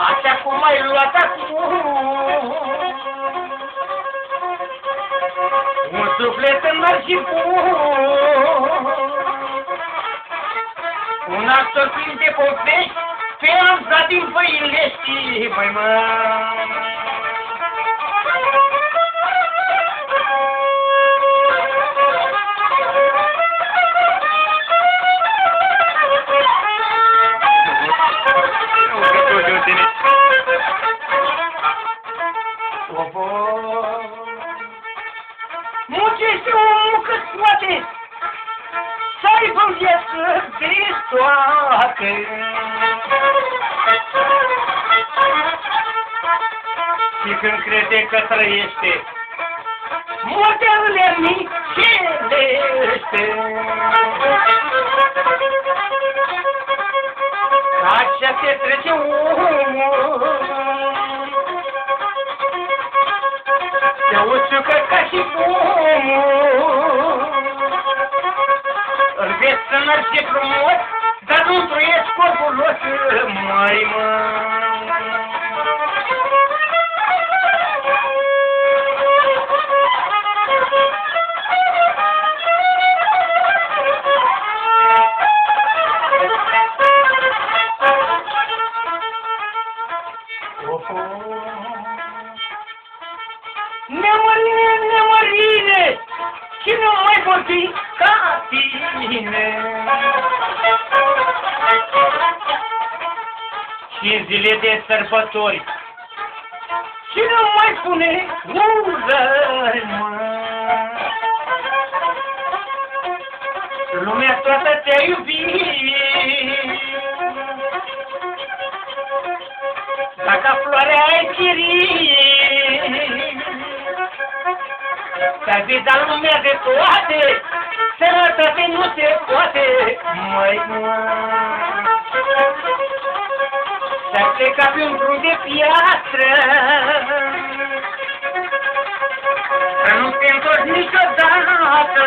Așa cum ai luat acum un suflet înalt și bun, un actor plin de povești, pe amza din Făilești, măi mă. Muncește omul cât poate să aibă în viață de toate. Și când crede că trăiește, moartea îl anihilește. Așa se trece omul, se usucă ca și pomul. Îl vezi tânăr și frumos, dar nu trăiesc corpulos, măi mă. Nemărire, nemărire, și nu mai vorbi ca tine. Și în zile de sărbători, și nu mai spune urări, mă. Lumea toată te-a iubit, dacă floarea ai chirit, te-ai vidat lumea de toate, sănătate nu se poate, măi mă. Te-ai plecat pe un drum de piatră, că nu te întorci niciodată.